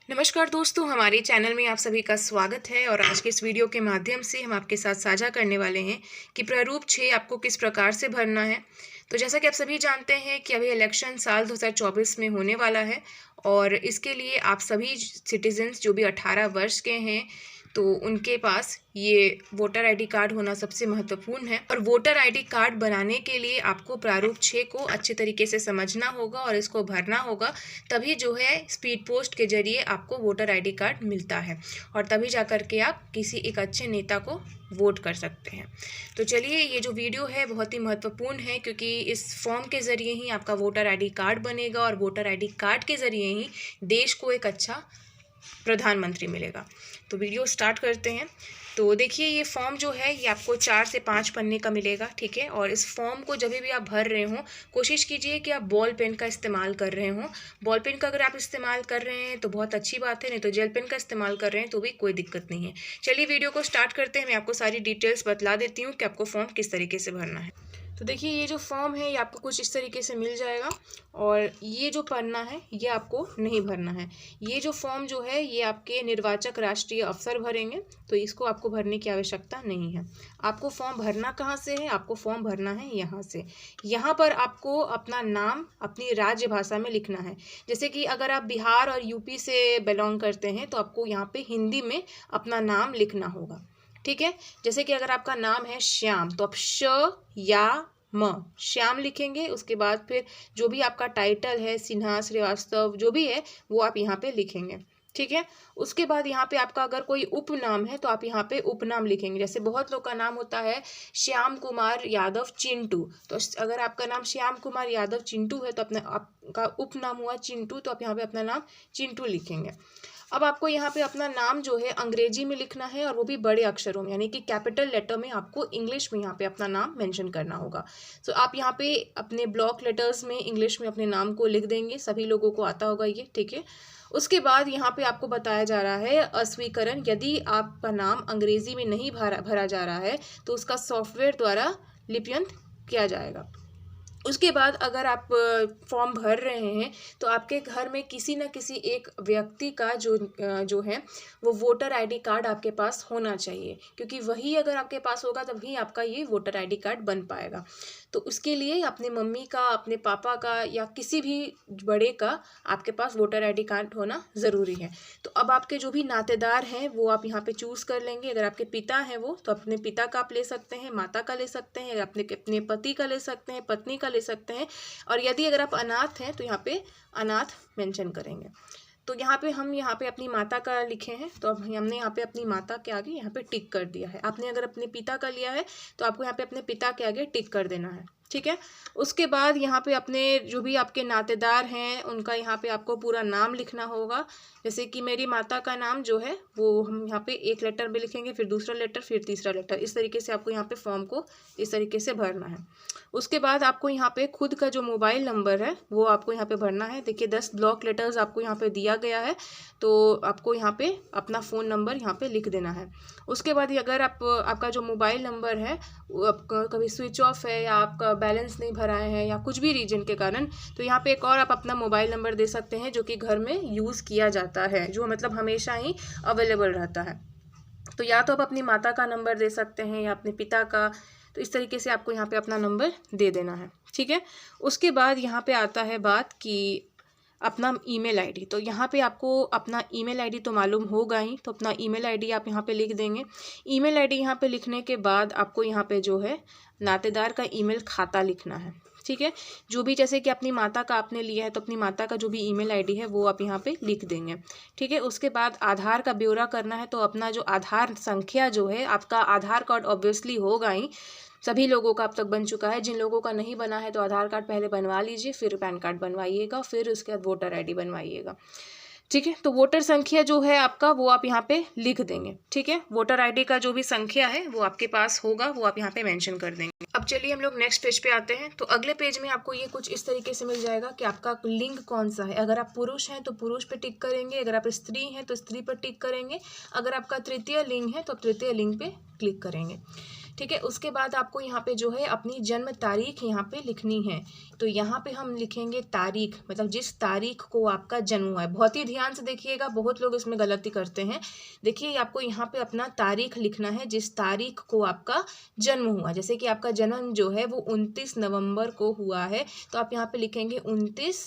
नमस्कार दोस्तों, हमारे चैनल में आप सभी का स्वागत है। और आज के इस वीडियो के माध्यम से हम आपके साथ साझा करने वाले हैं कि प्रारूप 6 आपको किस प्रकार से भरना है। तो जैसा कि आप सभी जानते हैं कि अभी इलेक्शन साल 2024 में होने वाला है और इसके लिए आप सभी सिटीजन्स जो भी 18 वर्ष के हैं तो उनके पास ये वोटर आईडी कार्ड होना सबसे महत्वपूर्ण है। और वोटर आईडी कार्ड बनाने के लिए आपको प्रारूप 6 को अच्छे तरीके से समझना होगा और इसको भरना होगा, तभी जो है स्पीड पोस्ट के जरिए आपको वोटर आईडी कार्ड मिलता है और तभी जा कर के आप किसी एक अच्छे नेता को वोट कर सकते हैं। तो चलिए, ये जो वीडियो है बहुत ही महत्वपूर्ण है क्योंकि इस फॉर्म के ज़रिए ही आपका वोटर आईडी कार्ड बनेगा और वोटर आईडी कार्ड के ज़रिए ही देश को एक अच्छा प्रधानमंत्री मिलेगा। तो वीडियो स्टार्ट करते हैं। तो देखिए, ये फॉर्म जो है ये आपको 4 से 5 पन्ने का मिलेगा, ठीक है। और इस फॉर्म को जब भी आप भर रहे हो कोशिश कीजिए कि आप बॉल पेन का इस्तेमाल कर रहे हो। बॉल पेन का अगर आप इस्तेमाल कर रहे हैं तो बहुत अच्छी बात है, नहीं तो जेल पेन का इस्तेमाल कर रहे हैं तो भी कोई दिक्कत नहीं है। चलिए वीडियो को स्टार्ट करते हैं। मैं आपको सारी डिटेल्स बतला देती हूँ कि आपको फॉर्म किस तरीके से भरना है। तो देखिए, ये जो फॉर्म है ये आपको कुछ इस तरीके से मिल जाएगा और ये जो पन्ना है ये आपको नहीं भरना है। ये जो फॉर्म जो है ये आपके निर्वाचक राष्ट्रीय अफसर भरेंगे, तो इसको आपको भरने की आवश्यकता नहीं है। आपको फॉर्म भरना कहाँ से है? आपको फॉर्म भरना है यहाँ से। यहाँ पर आपको अपना नाम अपनी राज्य भाषा में लिखना है। जैसे कि अगर आप बिहार और यूपी से बिलोंग करते हैं तो आपको यहाँ पे हिंदी में अपना नाम लिखना होगा, ठीक है। जैसे कि अगर आपका नाम है श्याम तो आप श या म श्याम लिखेंगे। उसके बाद फिर जो भी आपका टाइटल है, सिन्हा, श्रीवास्तव, जो भी है वो आप यहाँ पे लिखेंगे, ठीक है। उसके बाद यहाँ पे आपका अगर कोई उपनाम है तो आप यहाँ पे उपनाम लिखेंगे। जैसे बहुत लोग का नाम होता है श्याम कुमार यादव चिंटू, तो अगर आपका नाम श्याम कुमार यादव चिंटू है तो अपना आपका उपनाम हुआ चिंटू, तो आप यहाँ पे अपना नाम चिंटू लिखेंगे। अब आपको यहाँ पे अपना नाम जो है अंग्रेजी में लिखना है और वो भी बड़े अक्षरों में, यानी कि कैपिटल लेटर में आपको इंग्लिश में यहाँ पे अपना नाम मेंशन करना होगा। तो आप यहाँ पे अपने ब्लॉक लेटर्स में इंग्लिश में अपने नाम को लिख देंगे। सभी लोगों को आता होगा ये, ठीक है। उसके बाद यहाँ पे आपको बताया जा रहा है अस्वीकरण। यदि आपका नाम अंग्रेजी में नहीं भरा जा रहा है तो उसका सॉफ्टवेयर द्वारा लिप्यंत किया जाएगा। उसके बाद अगर आप फॉर्म भर रहे हैं तो आपके घर में किसी न किसी एक व्यक्ति का जो है वो वोटर आईडी कार्ड आपके पास होना चाहिए, क्योंकि वही अगर आपके पास होगा तभी आपका ये वोटर आईडी कार्ड बन पाएगा। तो उसके लिए अपने मम्मी का, अपने पापा का या किसी भी बड़े का आपके पास वोटर आईडी कार्ड होना ज़रूरी है। तो अब आपके जो भी नातेदार हैं वो आप यहाँ पे चूज़ कर लेंगे। अगर आपके पिता हैं वो तो अपने पिता का आप ले सकते हैं, माता का ले सकते हैं, अपने पति का ले सकते हैं, पत्नी का ले सकते हैं। और यदि अगर आप अनाथ हैं तो यहाँ पे अनाथ मेंशन करेंगे। तो यहाँ पे अपनी माता का लिखे हैं तो अब हमने यहाँ पे अपनी माता के आगे यहाँ पे टिक कर दिया है। आपने अगर अपने पिता का लिया है तो आपको यहाँ पे अपने पिता के आगे टिक कर देना है, ठीक है। उसके बाद यहाँ पे अपने जो भी आपके नातेदार हैं उनका यहाँ पे आपको पूरा नाम लिखना होगा। जैसे कि मेरी माता का नाम जो है वो हम यहाँ पे एक लेटर में लिखेंगे, फिर दूसरा लेटर, फिर तीसरा लेटर। इस तरीके से आपको यहाँ पे फॉर्म को इस तरीके से भरना है। उसके बाद आपको यहाँ पे खुद का जो मोबाइल नंबर है वो आपको यहाँ पे भरना है। देखिए 10 ब्लॉक लेटर्स आपको यहाँ पे दिया गया है, तो आपको यहाँ पे अपना फ़ोन नंबर यहाँ पे लिख देना है। उसके बाद अगर आपका जो मोबाइल नंबर है वो आपका कभी स्विच ऑफ है या आपका बैलेंस नहीं भराए हैं या कुछ भी रीजन के कारण, तो यहाँ पे एक और आप अपना मोबाइल नंबर दे सकते हैं जो कि घर में यूज़ किया जाता है, जो मतलब हमेशा ही अवेलेबल रहता है। तो या तो आप अपनी माता का नंबर दे सकते हैं या अपने पिता का। तो इस तरीके से आपको यहाँ पे अपना नंबर दे देना है, ठीक है। उसके बाद यहाँ पे आता है बात कि अपना ईमेल आईडी। तो यहाँ पे आपको अपना ईमेल आईडी तो मालूम होगा ही, तो अपना ईमेल आईडी आप यहाँ पे लिख देंगे। ईमेल आईडी यहाँ पे लिखने के बाद आपको यहाँ पे जो है नातेदार का ईमेल खाता लिखना है, ठीक है। जो भी, जैसे कि अपनी माता का आपने लिया है तो अपनी माता का जो भी ईमेल आईडी है वो आप यहाँ पे लिख देंगे, ठीक है। उसके बाद आधार का ब्यौरा करना है, तो अपना जो आधार संख्या जो है, आपका आधार कार्ड ऑब्वियसली होगा ही, सभी लोगों का अब तक बन चुका है। जिन लोगों का नहीं बना है तो आधार कार्ड पहले बनवा लीजिए, फिर पैन कार्ड बनवाइएगा, फिर उसके बाद वोटर आईडी बनवाइएगा, ठीक है। तो वोटर संख्या जो है आपका वो आप यहाँ पे लिख देंगे, ठीक है। वोटर आईडी का जो भी संख्या है वो आपके पास होगा, वो आप यहाँ पे मेंशन कर देंगे। अब चलिए हम लोग नेक्स्ट पेज पे आते हैं। तो अगले पेज में आपको ये कुछ इस तरीके से मिल जाएगा कि आपका लिंग कौन सा है। अगर आप पुरुष हैं तो पुरुष पे टिक करेंगे, अगर आप स्त्री हैं तो स्त्री पर टिक करेंगे, अगर आपका तृतीय लिंग है तो आप तृतीय लिंग पे क्लिक करेंगे। ठीक है। उसके बाद आपको यहाँ पे जो है अपनी जन्म तारीख यहाँ पे लिखनी है। तो यहाँ पे हम लिखेंगे तारीख, मतलब जिस तारीख को आपका जन्म हुआ है। बहुत ही ध्यान से देखिएगा, बहुत लोग इसमें गलती करते हैं। देखिए आपको यहाँ पे अपना तारीख लिखना है, जिस तारीख को आपका जन्म हुआ। जैसे कि आपका जन्म जो है वो 29 नवंबर को हुआ है, तो आप यहाँ पे लिखेंगे 29,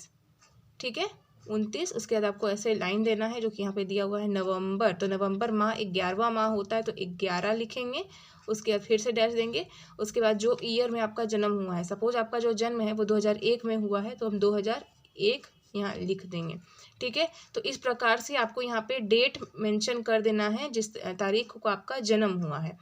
ठीक है 29। उसके बाद आपको ऐसे लाइन देना है जो कि यहाँ पे दिया हुआ है नवंबर, तो नवंबर माह 11वां माह होता है, तो 11 लिखेंगे। उसके बाद फिर से डैश देंगे। उसके बाद जो ईयर में आपका जन्म हुआ है, सपोज आपका जो जन्म है वो 2001 में हुआ है, तो हम 2001 यहाँ लिख देंगे। ठीक है, तो इस प्रकार से आपको यहाँ पे डेट मेंशन कर देना है जिस तारीख को आपका जन्म हुआ है।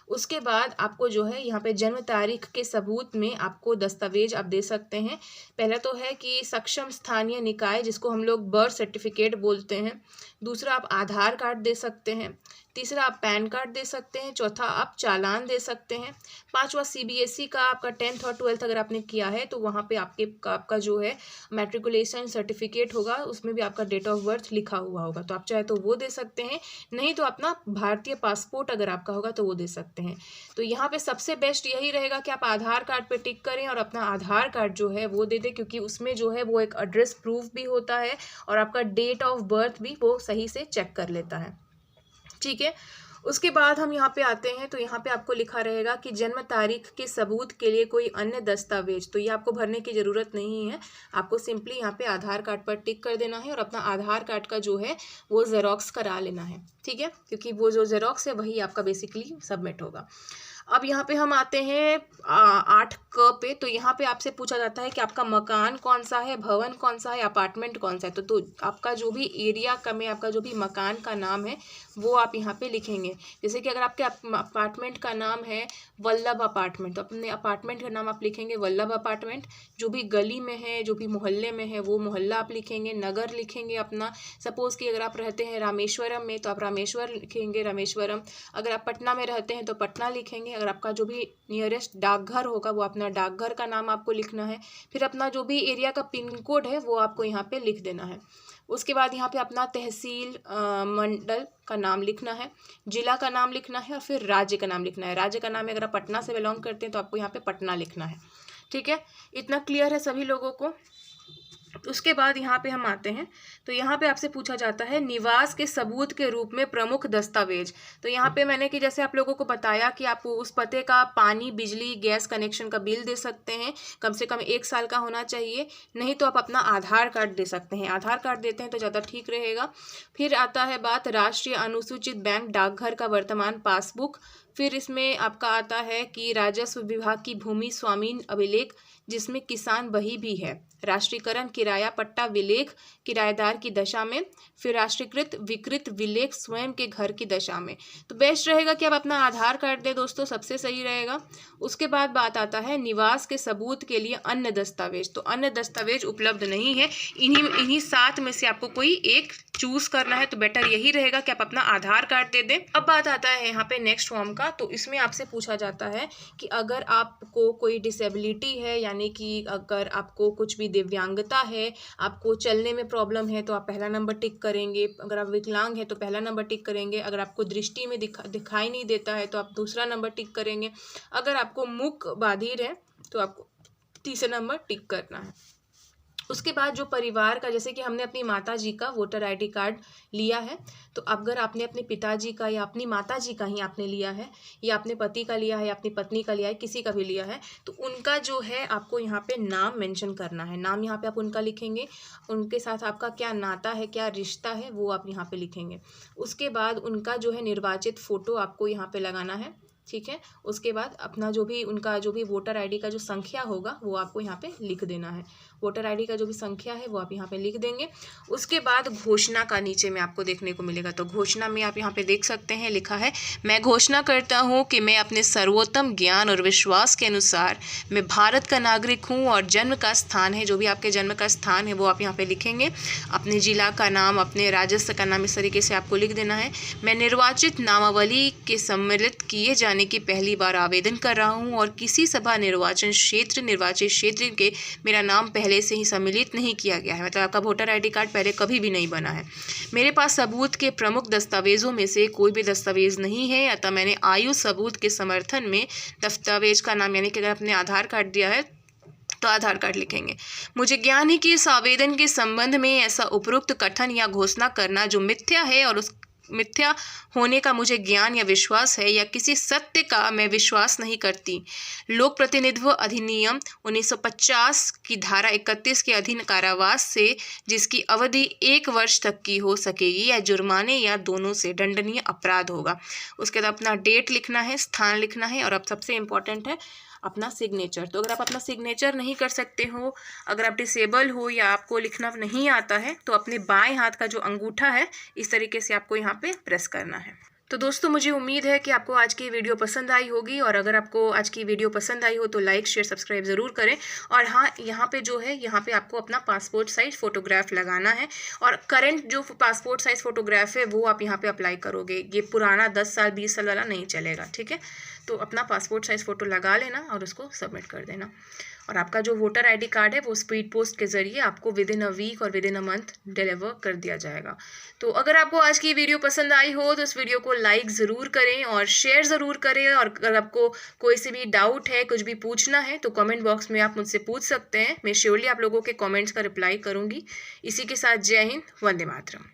उसके बाद आपको जो है यहाँ पे जन्म तारीख के सबूत में आपको दस्तावेज आप दे सकते हैं। पहला तो है कि सक्षम स्थानीय निकाय, जिसको हम लोग बर्थ सर्टिफिकेट बोलते हैं। दूसरा आप आधार कार्ड दे सकते हैं। तीसरा आप पैन कार्ड दे सकते हैं। चौथा आप चालान दे सकते हैं। पांचवा CBSE का आपका 10th और 12th अगर आपने किया है तो वहाँ पे आपका जो है मैट्रिकुलेशन सर्टिफिकेट होगा, उसमें भी आपका डेट ऑफ बर्थ लिखा हुआ होगा, तो आप चाहे तो वो दे सकते हैं, नहीं तो अपना भारतीय पासपोर्ट अगर आपका होगा तो वो दे सकते हैं। तो यहाँ पे सबसे बेस्ट यही रहेगा कि आप आधार कार्ड पे टिक करें और अपना आधार कार्ड जो है वो दे दें, क्योंकि उसमें जो है वो एक एड्रेस प्रूफ भी होता है और आपका डेट ऑफ बर्थ भी वो सही से चेक कर लेता है। ठीक है, उसके बाद हम यहाँ पे आते हैं, तो यहाँ पे आपको लिखा रहेगा कि जन्म तारीख के सबूत के लिए कोई अन्य दस्तावेज, तो ये आपको भरने की ज़रूरत नहीं है। आपको सिंपली यहाँ पे आधार कार्ड पर टिक कर देना है और अपना आधार कार्ड का जो है वो जेरोक्स करा लेना है। ठीक है, क्योंकि वो जो जेरोक्स है वही आपका बेसिकली सबमिट होगा। अब यहाँ पे हम आते हैं 8 क पे, तो यहाँ पे आपसे पूछा जाता है कि आपका मकान कौन सा है, भवन कौन सा है, अपार्टमेंट कौन सा है। तो आपका जो भी एरिया का में आपका जो भी मकान का नाम है वो आप यहाँ पे लिखेंगे। जैसे कि अगर आपके अपार्टमेंट का नाम है वल्लभ अपार्टमेंट, तो अपने अपार्टमेंट का नाम आप लिखेंगे वल्लभ अपार्टमेंट। जो भी गली में है, जो भी मोहल्ले में है, वो मोहल्ला आप लिखेंगे। नगर लिखेंगे अपना, सपोज़ कि अगर आप रहते हैं रामेश्वरम में तो आप रामेश्वर लिखेंगे रामेश्वरम। अगर आप पटना में रहते हैं तो पटना लिखेंगे। अगर आपका जो भी नियरेस्ट डाकघर होगा वो अपना डाकघर का नाम आपको लिखना है। फिर अपना जो भी एरिया का पिन कोड है वो आपको यहाँ पे लिख देना है। उसके बाद यहाँ पे अपना तहसील मंडल का नाम लिखना है, जिला का नाम लिखना है और फिर राज्य का नाम लिखना है। राज्य का नाम अगर आप पटना से बिलोंग करते हैं तो आपको यहाँ पे पटना लिखना है। ठीक है, इतना क्लियर है सभी लोगों को। उसके बाद यहाँ पे हम आते हैं, तो यहाँ पे आपसे पूछा जाता है निवास के सबूत के रूप में प्रमुख दस्तावेज। तो यहाँ पे मैंने कि जैसे आप लोगों को बताया कि आप उस पते का पानी, बिजली, गैस कनेक्शन का बिल दे सकते हैं, कम से कम 1 साल का होना चाहिए, नहीं तो आप अपना आधार कार्ड दे सकते हैं। आधार कार्ड देते हैं तो ज़्यादा ठीक रहेगा। फिर आता है बात राष्ट्रीय अनुसूचित बैंक डाकघर का वर्तमान पासबुक। फिर इसमें आपका आता है कि राजस्व विभाग की भूमि स्वामीन अभिलेख, जिसमें किसान बही भी है। राष्ट्रीयकरण किराया पट्टा विलेख किराएदार की दशा में। फिर राष्ट्रीयकृत विकृत विलेख स्वयं के घर की दशा में। तो बेस्ट रहेगा कि आप अपना आधार कार्ड दे दोस्तों, सबसे सही रहेगा। उसके बाद बात आता है निवास के सबूत के लिए अन्य दस्तावेज। तो अन्य दस्तावेज उपलब्ध नहीं है, इन्हीं 7 में से आपको कोई एक चूज करना है, तो बेटर यही रहेगा कि आप अपना आधार कार्ड दे दें। अब बात आता है यहाँ पे नेक्स्ट फॉर्म का, तो इसमें आपसे पूछा जाता है कि अगर आपको कोई डिसेबिलिटी है, यानी कि अगर आपको कुछ भी दिव्यांगता है, आपको चलने में प्रॉब्लम है, तो आप पहला नंबर टिक करेंगे। अगर आप विकलांग हैं तो पहला नंबर टिक करेंगे। अगर आपको दृष्टि में दिखाई नहीं देता है तो आप दूसरा नंबर टिक करेंगे। अगर आपको मूक बाधिर है तो आपको तीसरा नंबर टिक करना है। उसके बाद जो परिवार का, जैसे कि हमने अपनी माताजी का वोटर ID कार्ड लिया है, तो अगर आपने अपने पिताजी का या अपनी माताजी का ही आपने लिया है, या अपने पति का लिया है, या अपनी पत्नी का लिया है, किसी का भी लिया है, तो उनका जो है आपको यहाँ पे नाम मेंशन करना है। नाम यहाँ पे आप उनका लिखेंगे, उनके साथ आपका क्या नाता है, क्या रिश्ता है, वो आप यहाँ पे लिखेंगे। उसके बाद उनका जो है निर्वाचित फ़ोटो आपको यहाँ पे लगाना है। ठीक है, उसके बाद अपना जो भी उनका जो भी वोटर ID का जो संख्या होगा वो आपको यहाँ पे लिख देना है। वोटर ID का जो भी संख्या है वो आप यहाँ पे लिख देंगे। उसके बाद घोषणा का नीचे में आपको देखने को मिलेगा, तो घोषणा में आप यहाँ पे देख सकते हैं लिखा है, मैं घोषणा करता हूँ कि मैं अपने सर्वोत्तम ज्ञान और विश्वास के अनुसार मैं भारत का नागरिक हूँ, और जन्म का स्थान है, जो भी आपके जन्म का स्थान है वो आप यहाँ पे लिखेंगे। अपने जिला का नाम, अपने राज्य का नाम, इस तरीके से आपको लिख देना है। मैं निर्वाचित नामावली के सम्मिलित किए जाने की पहली बार आवेदन कर रहा हूँ, और किसी सभा निर्वाचित क्षेत्र के मेरा नाम पहले पहले से ही सम्मिलित नहीं किया गया है, मतलब आपका वोटर ID कार्ड पहले कभी भी नहीं बना है। मेरे पास सबूत के प्रमुख दस्तावेज़ों में से कोई भी दस्तावेज़ नहीं है, अतः मैंने आयु सबूत के समर्थन में दस्तावेज का नाम, यानी कि अगर आपने आधार कार्ड दिया है तो आधार कार्ड लिखेंगे। मुझे ज्ञान है कि इस आवेदन के संबंध में ऐसा उपरोक्त कथन या घोषणा करना जो मिथ्या है और उस मिथ्या होने का मुझे ज्ञान या विश्वास है, या किसी सत्य का मैं विश्वास नहीं करती। लोक प्रतिनिधित्व अधिनियम 1950 की धारा 31 के अधीन कारावास से, जिसकी अवधि 1 वर्ष तक की हो सकेगी, या जुर्माने या दोनों से दंडनीय अपराध होगा। उसके बाद अपना डेट लिखना है, स्थान लिखना है, और अब सबसे इम्पोर्टेंट है अपना सिग्नेचर। तो अगर आप अपना सिग्नेचर नहीं कर सकते हो, अगर आप डिसेबल हो या आपको लिखना नहीं आता है, तो अपने बाएं हाथ का जो अंगूठा है इस तरीके से आपको यहाँ पे प्रेस करना है। तो दोस्तों, मुझे उम्मीद है कि आपको आज की वीडियो पसंद आई होगी, और अगर आपको आज की वीडियो पसंद आई हो तो लाइक शेयर सब्सक्राइब ज़रूर करें। और हाँ, यहाँ पे जो है, यहाँ पे आपको अपना पासपोर्ट साइज़ फ़ोटोग्राफ लगाना है, और करंट जो पासपोर्ट साइज़ फ़ोटोग्राफ है वो आप यहाँ पे अप्लाई करोगे। ये पुराना 10 साल 20 साल वाला नहीं चलेगा, ठीक है। तो अपना पासपोर्ट साइज़ फ़ोटो लगा लेना और उसको सबमिट कर देना। और आपका जो वोटर ID कार्ड है वो स्पीड पोस्ट के ज़रिए आपको विदिन अ वीक और विदिन अ मंथ डिलीवर कर दिया जाएगा। तो अगर आपको आज की वीडियो पसंद आई हो तो इस वीडियो को लाइक ज़रूर करें और शेयर ज़रूर करें। और अगर आपको कोई से भी डाउट है, कुछ भी पूछना है, तो कमेंट बॉक्स में आप मुझसे पूछ सकते हैं। मैं श्योरली आप लोगों के कमेंट्स का रिप्लाई करूँगी। इसी के साथ जय हिंद, वंदे मातरम।